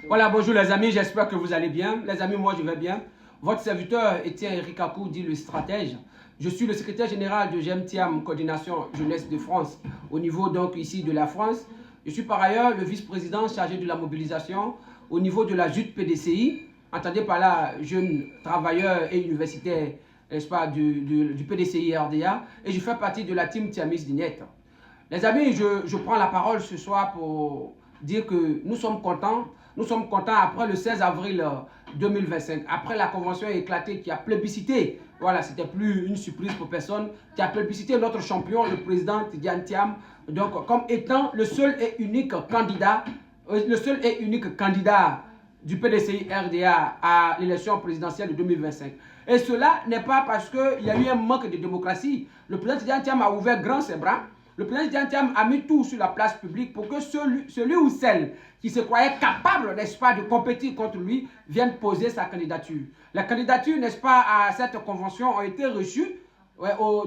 Voilà, bonjour les amis, j'espère que vous allez bien. Les amis, moi je vais bien. Votre serviteur Étienne Eric Akou, dit le stratège. Je suis le secrétaire général de GMTIAM, Coordination Jeunesse de France, au niveau donc ici de la France. Je suis par ailleurs le vice-président chargé de la mobilisation au niveau de la JUT PDCI. Entendez par là, jeunes travailleurs et universitaires, n'est-ce pas, du PDCI RDA. Et je fais partie de la team Tiamis Dignette. Les amis, je prends la parole ce soir pour dire que nous sommes contents. Nous sommes contents après le 16 avril 2025, après la convention éclatée qui a plébiscité, voilà, c'était plus une surprise pour personne, qui a plébiscité notre champion, le président Tidjane Thiam, donc comme étant le seul et unique candidat, du PDCI RDA à l'élection présidentielle de 2025. Et cela n'est pas parce qu'il y a eu un manque de démocratie. Le président Tidjane Thiam a ouvert grand ses bras. Le président Tidjane Thiam a mis tout sur la place publique pour que celui ou celle qui se croyait capable, n'est-ce pas, de compétir contre lui, vienne poser sa candidature. Les candidatures, n'est-ce pas, à cette convention ont été reçues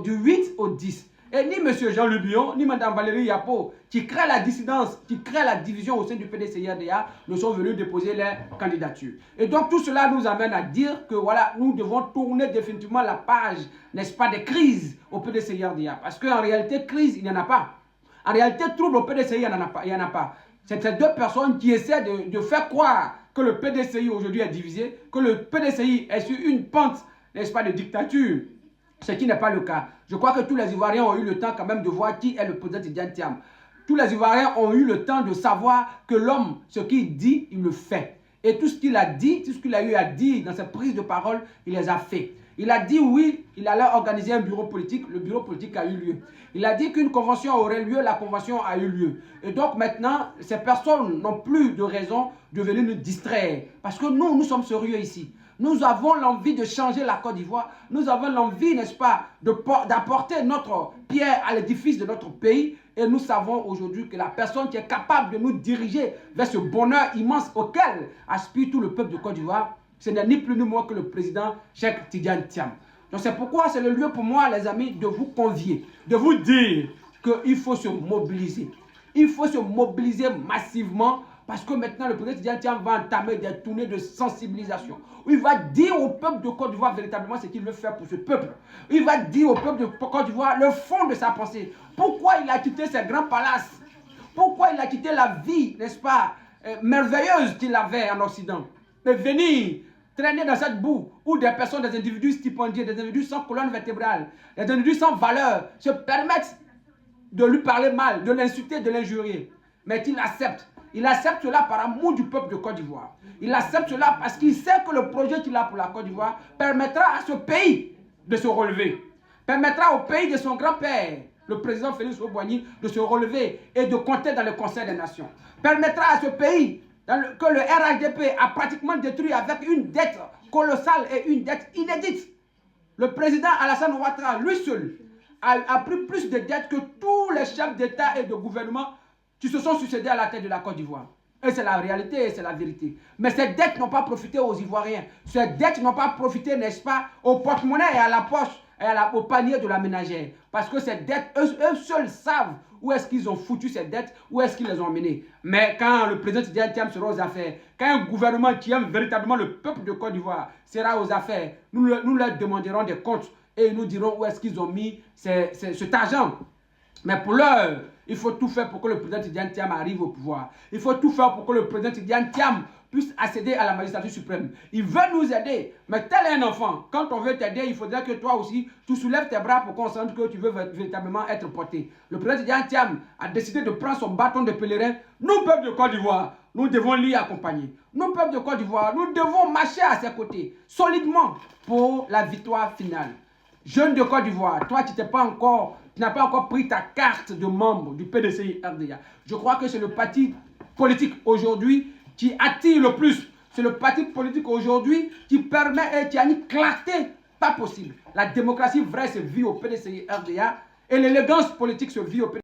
du 8 au 10. Et ni M. Jean Le Bion, ni Mme Valérie Yapo, qui créent la dissidence, qui créent la division au sein du PDCI-RDA, ne sont venus déposer leurs candidatures. Et donc tout cela nous amène à dire que voilà, nous devons tourner définitivement la page, n'est-ce pas, des crises au PDCI-RDA. Parce qu'en réalité, crise, il n'y en a pas. En réalité, trouble au PDCI, il n'y en a pas. C'est ces deux personnes qui essaient de faire croire que le PDCI aujourd'hui est divisé, que le PDCI est sur une pente, n'est-ce pas, de dictature. Ce qui n'est pas le cas. Je crois que tous les Ivoiriens ont eu le temps quand même de voir qui est le président Tidjane Thiam. Tous les Ivoiriens ont eu le temps de savoir que l'homme, ce qu'il dit, il le fait. Et tout ce qu'il a dit, tout ce qu'il a eu à dire dans ses prises de parole, il les a fait. Il a dit oui, il allait organiser un bureau politique, le bureau politique a eu lieu. Il a dit qu'une convention aurait lieu, la convention a eu lieu. Et donc maintenant, ces personnes n'ont plus de raison de venir nous distraire. Parce que nous sommes sérieux ici. Nous avons l'envie de changer la Côte d'Ivoire. Nous avons l'envie, n'est-ce pas, d'apporter notre pierre à l'édifice de notre pays. Et nous savons aujourd'hui que la personne qui est capable de nous diriger vers ce bonheur immense auquel aspire tout le peuple de Côte d'Ivoire, ce n'est ni plus ni moins que le président Cheikh Tidjane Thiam. Donc c'est pourquoi c'est le lieu pour moi, les amis, de vous convier, de vous dire qu'il faut se mobiliser. Il faut se mobiliser massivement. Parce que maintenant, le président Tidjane Thiam va entamer des tournées de sensibilisation. Où il va dire au peuple de Côte d'Ivoire véritablement ce qu'il veut faire pour ce peuple. Il va dire au peuple de Côte d'Ivoire le fond de sa pensée. Pourquoi il a quitté ses grands palaces? Pourquoi il a quitté la vie, n'est-ce pas, merveilleuse qu'il avait en Occident? Et venir traîner dans cette boue où des personnes, des individus stipendiés, des individus sans colonne vertébrale, des individus sans valeur, se permettent de lui parler mal, de l'insulter, de l'injurier. Mais il accepte. Il accepte cela par amour du peuple de Côte d'Ivoire. Il accepte cela parce qu'il sait que le projet qu'il a pour la Côte d'Ivoire permettra à ce pays de se relever. Permettra au pays de son grand-père, le président Félix Houphouët-Boigny, de se relever et de compter dans le Conseil des Nations. Permettra à ce pays que le RHDP a pratiquement détruit avec une dette colossale et une dette inédite. Le président Alassane Ouattara, lui seul, a pris plus de dettes que tous les chefs d'État et de gouvernement qui se sont succédés à la tête de la Côte d'Ivoire. Et c'est la réalité et c'est la vérité. Mais ces dettes n'ont pas profité aux Ivoiriens. Ces dettes n'ont pas profité, n'est-ce pas, au porte-monnaie et à la poche et au panier de la ménagère. Parce que ces dettes, eux seuls savent où est-ce qu'ils ont foutu ces dettes, où est-ce qu'ils les ont menées. Mais quand le président Tidjane Thiam sera aux affaires, quand un gouvernement qui aime véritablement le peuple de Côte d'Ivoire sera aux affaires, nous leur demanderons des comptes et ils nous diront où est-ce qu'ils ont mis cet argent. Mais pour l'heure, il faut tout faire pour que le président Tidjane Thiam arrive au pouvoir. Il faut tout faire pour que le président Tidjane Thiam puisse accéder à la magistrature suprême. Il veut nous aider, mais tel est un enfant. Quand on veut t'aider, il faudrait que toi aussi, tu soulèves tes bras pour qu'on sente que tu veux véritablement être porté. Le président Tidjane Thiam a décidé de prendre son bâton de pèlerin. Nous, peuple de Côte d'Ivoire, nous devons l'y accompagner. Nous, peuple de Côte d'Ivoire, nous devons marcher à ses côtés, solidement, pour la victoire finale. Jeune de Côte d'Ivoire, toi qui n'as pas encore pris ta carte de membre du PDCI RDA. Je crois que c'est le parti politique aujourd'hui qui attire le plus. C'est le parti politique aujourd'hui qui permet et qui a une clarté pas possible. La démocratie vraie se vit au PDCI RDA et l'élégance politique se vit au PDCI.